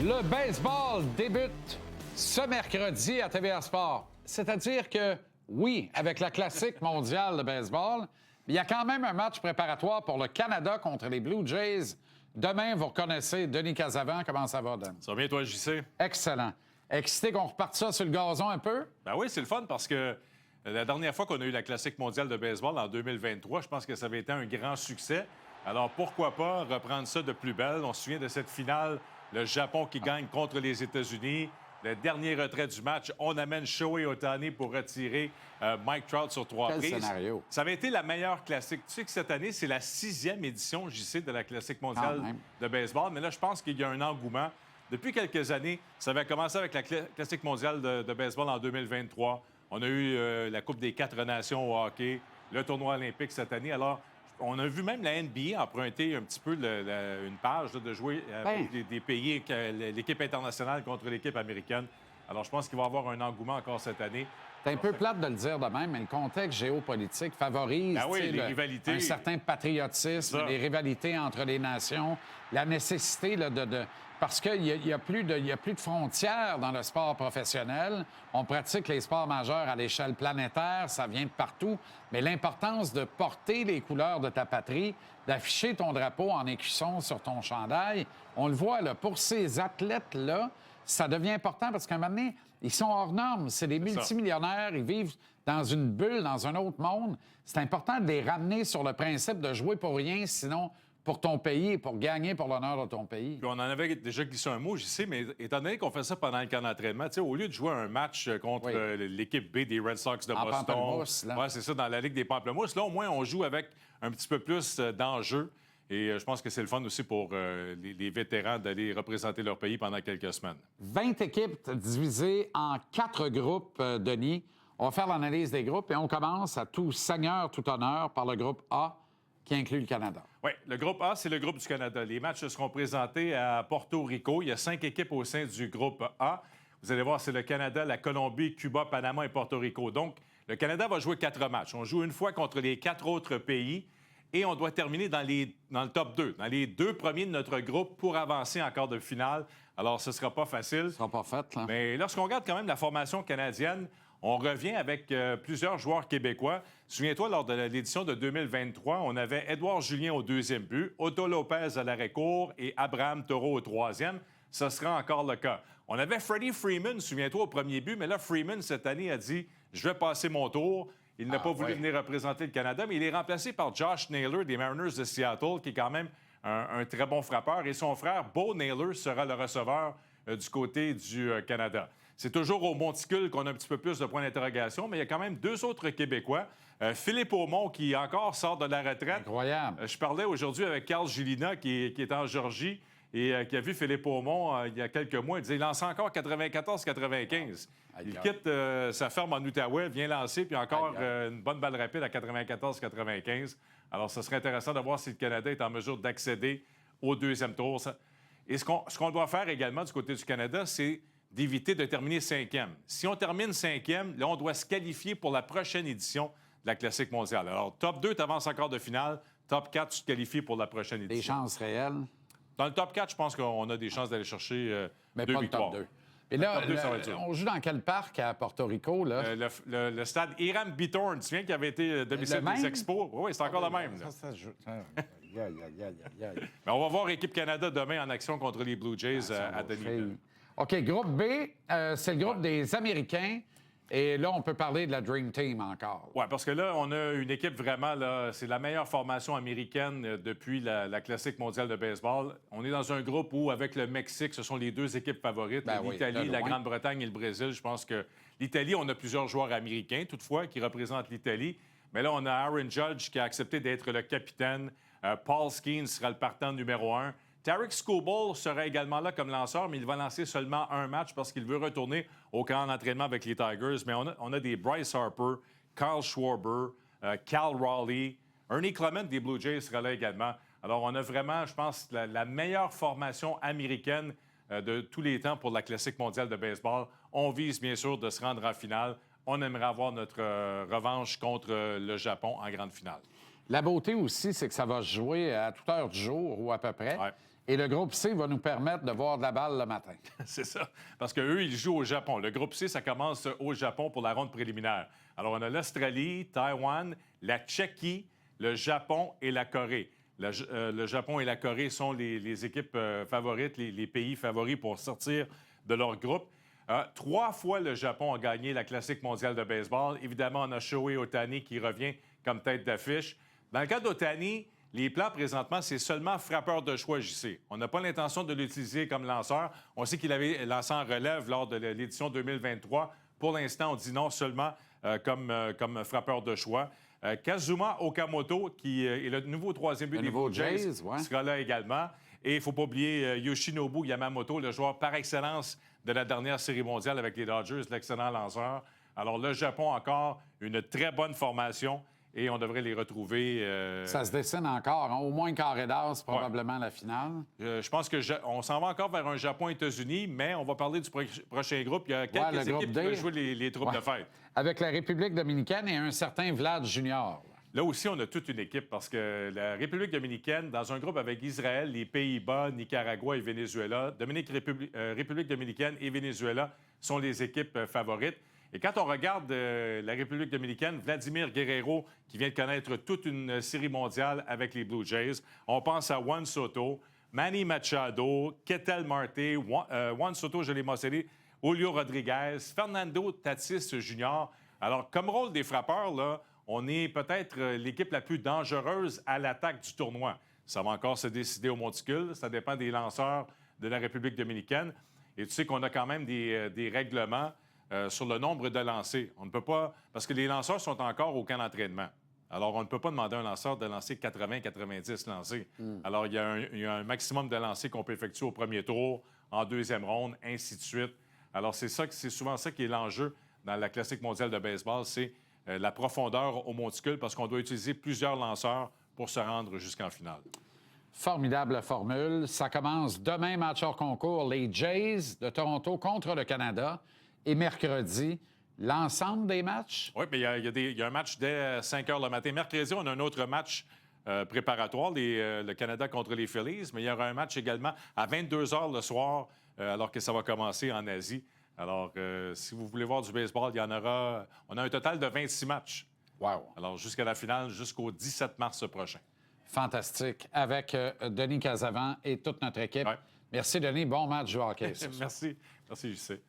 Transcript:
Le baseball débute ce mercredi à TVA Sport. C'est-à-dire que, oui, avec la classique mondiale de baseball, il y a quand même un match préparatoire pour le Canada contre les Blue Jays. Demain, vous reconnaissez Denis Casavant. Comment ça va, Dan? Ça va bien, toi, JC? Excellent. Excité qu'on reparte ça sur le gazon un peu? Ben oui, c'est le fun parce que la dernière fois qu'on a eu la classique mondiale de baseball en 2023, je pense que ça avait été un grand succès. Alors, pourquoi pas reprendre ça de plus belle? On se souvient de cette finale, le Japon qui gagne contre les États-Unis. Le dernier retrait du match, on amène Shohei Ohtani pour retirer Mike Trout sur 3 Quel prises. scénario. Ça avait été la meilleure classique. Tu sais que cette année, c'est la 6e édition, JC, de la classique mondiale de baseball. Mais là, je pense qu'il y a un engouement. Depuis quelques années, ça avait commencé avec la classique mondiale de baseball en 2023. On a eu la Coupe des 4 nations au hockey, le tournoi olympique cette année. Alors, on a vu même la NBA emprunter un petit peu une page de jouer avec des pays, l'équipe internationale contre l'équipe américaine. Alors, je pense qu'il va y avoir un engouement encore cette année. C'est un peu plate de le dire de même, mais le contexte géopolitique favorise les rivalités. Un certain patriotisme, les rivalités entre les nations, la nécessité là, parce qu'il n'y a plus de frontières dans le sport professionnel. On pratique les sports majeurs à l'échelle planétaire, ça vient de partout. Mais l'importance de porter les couleurs de ta patrie, d'afficher ton drapeau en écusson sur ton chandail, on le voit, là, pour ces athlètes-là, ça devient important parce qu'à un moment donné, ils sont hors normes. C'est des multimillionnaires. Ils vivent dans une bulle, dans un autre monde. C'est important de les ramener sur le principe de jouer pour rien, sinon pour ton pays, pour gagner pour l'honneur de ton pays. Puis on en avait déjà glissé un mot, je sais, mais étant donné qu'on fait ça pendant le camp d'entraînement, au lieu de jouer un match contre l'équipe B des Red Sox de Boston, c'est ça, dans la Ligue des Pamplemousses, là, au moins, on joue avec un petit peu plus d'enjeu. Et je pense que c'est le fun aussi pour les vétérans d'aller représenter leur pays pendant quelques semaines. 20 équipes divisées en 4 groupes, Denis. On va faire l'analyse des groupes et on commence à tout seigneur, tout honneur par le groupe A qui inclut le Canada. Oui, le groupe A, c'est le groupe du Canada. Les matchs seront présentés à Porto Rico. Il y a 5 équipes au sein du groupe A. Vous allez voir, c'est le Canada, la Colombie, Cuba, Panama et Porto Rico. Donc, le Canada va jouer 4 matchs. On joue une fois contre les 4 autres pays. Et on doit terminer dans le top 2, dans les 2 premiers de notre groupe pour avancer en quart de finale. Alors, ce ne sera pas facile. Ce sera pas fait, là. Mais lorsqu'on regarde quand même la formation canadienne, on revient avec plusieurs joueurs québécois. Souviens-toi, lors de l'édition de 2023, on avait Édouard Julien au 2e but, Otto Lopez à l'arrêt-court et Abraham Taureau au 3e. Ce sera encore le cas. On avait Freddie Freeman, souviens-toi, au premier but, mais là, Freeman, cette année, a dit « Je vais passer mon tour ». Il n'a pas voulu venir représenter le Canada, mais il est remplacé par Josh Naylor des Mariners de Seattle, qui est quand même un très bon frappeur. Et son frère, Bo Naylor, sera le receveur du côté du Canada. C'est toujours au monticule qu'on a un petit peu plus de points d'interrogation, mais il y a quand même 2 autres Québécois. Philippe Aumont, qui encore sort de la retraite. Incroyable. Je parlais aujourd'hui avec Carl Gilina, qui est en Georgie, et qui a vu Philippe Aumont il y a quelques mois. Il disait il lance encore 94-95. Il quitte sa ferme en Outaouais, vient lancer, puis encore une bonne balle rapide à 94-95. Alors, ce serait intéressant de voir si le Canada est en mesure d'accéder au 2e tour. Et ce qu'on doit faire également du côté du Canada, c'est d'éviter de terminer 5e. Si on termine 5e, là, on doit se qualifier pour la prochaine édition de la Classique mondiale. Alors, top 2, tu avances en quart de finale. Top 4, tu te qualifies pour la prochaine édition. Des chances réelles? Dans le top 4, je pense qu'on a des chances d'aller chercher mais 2 pas victoires. Le top 2. Et là, on joue dans quel parc à Porto Rico? Là? Le stade Hiram Bithorn. Tu te souviens qu'il avait été domicile des Expos? Oui, c'est encore le même. Mais on va voir Équipe Canada demain en action contre les Blue Jays à Dunedin. OK, groupe B, c'est le groupe des Américains. Et là, on peut parler de la Dream Team encore. Oui, parce que là, on a une équipe vraiment, là, c'est la meilleure formation américaine depuis la Classique mondiale de baseball. On est dans un groupe où, avec le Mexique, ce sont les 2 équipes favorites, l'Italie, la Grande-Bretagne et le Brésil. Je pense que l'Italie, on a plusieurs joueurs américains, toutefois, qui représentent l'Italie. Mais là, on a Aaron Judge qui a accepté d'être le capitaine. Paul Skeens sera le partant numéro 1. Tarik Skubal sera également là comme lanceur, mais il va lancer seulement un match parce qu'il veut retourner au camp d'entraînement avec les Tigers. Mais on a des Bryce Harper, Kyle Schwarber, Cal Raleigh, Ernie Clement des Blue Jays sera là également. Alors, on a vraiment, je pense, la meilleure formation américaine de tous les temps pour la Classique mondiale de baseball. On vise, bien sûr, de se rendre en finale. On aimerait avoir notre revanche contre le Japon en grande finale. La beauté aussi, c'est que ça va se jouer à toute heure du jour ou à peu près. Ouais. Et le groupe C va nous permettre de voir de la balle le matin. C'est ça. Parce qu'eux, ils jouent au Japon. Le groupe C, ça commence au Japon pour la ronde préliminaire. Alors, on a l'Australie, Taïwan, la Tchéquie, le Japon et la Corée. Le Japon et la Corée sont les équipes favorites, les pays favoris pour sortir de leur groupe. 3 fois, le Japon a gagné la Classique mondiale de baseball. Évidemment, on a Shohei Ohtani qui revient comme tête d'affiche. Dans le cas d'Ohtani, les plans, présentement, c'est seulement frappeur de choix, JC. On n'a pas l'intention de l'utiliser comme lanceur. On sait qu'il avait lancé en relève lors de l'édition 2023. Pour l'instant, on dit non seulement comme frappeur de choix. Kazuma Okamoto, qui est le nouveau troisième but des Blue Jays, sera là également. Et il ne faut pas oublier Yoshinobu Yamamoto, le joueur par excellence de la dernière Série mondiale avec les Dodgers, l'excellent lanceur. Alors, le Japon, encore une très bonne formation. Et on devrait les retrouver. Ça se dessine encore. Hein? Au moins carré d'as, c'est probablement la finale. Je pense qu'on s'en va encore vers un Japon-États-Unis, mais on va parler du prochain groupe. Il y a quelques équipes qui veulent jouer les troupes de fête. Avec la République dominicaine et un certain Vlad Junior. Là aussi, on a toute une équipe parce que la République dominicaine, dans un groupe avec Israël, les Pays-Bas, Nicaragua et Venezuela, République dominicaine et Venezuela sont les équipes favorites. Et quand on regarde la République dominicaine, Vladimir Guerrero, qui vient de connaître toute une série mondiale avec les Blue Jays, on pense à Juan Soto, Manny Machado, Ketel Marte, Juan Soto, je l'ai mentionné, Julio Rodriguez, Fernando Tatis Jr. Alors, comme rôle des frappeurs, là, on est peut-être l'équipe la plus dangereuse à l'attaque du tournoi. Ça va encore se décider au monticule. Ça dépend des lanceurs de la République dominicaine. Et tu sais qu'on a quand même des règlements sur le nombre de lancers. On ne peut pas... Parce que les lanceurs sont encore au camp d'entraînement. Alors, on ne peut pas demander à un lanceur de lancer 80-90 lancers. Alors, il y a un maximum de lancers qu'on peut effectuer au premier tour, en deuxième ronde, ainsi de suite. Alors, c'est souvent ça qui est l'enjeu dans la Classique mondiale de baseball, c'est la profondeur au monticule, parce qu'on doit utiliser plusieurs lanceurs pour se rendre jusqu'en finale. Formidable formule. Ça commence demain, match hors concours, les Jays de Toronto contre le Canada. Et mercredi, l'ensemble des matchs? Oui, mais il y a un match dès 5 h le matin. Mercredi, on a un autre match préparatoire, le Canada contre les Phillies, mais il y aura un match également à 22 h le soir, alors que ça va commencer en Asie. Alors, si vous voulez voir du baseball, il y en aura... On a un total de 26 matchs. Wow! Alors, jusqu'à la finale, jusqu'au 17 mars prochain. Fantastique. Avec Denis Casavant et toute notre équipe. Ouais. Merci, Denis. Bon match du hockey. Merci. Merci, JC.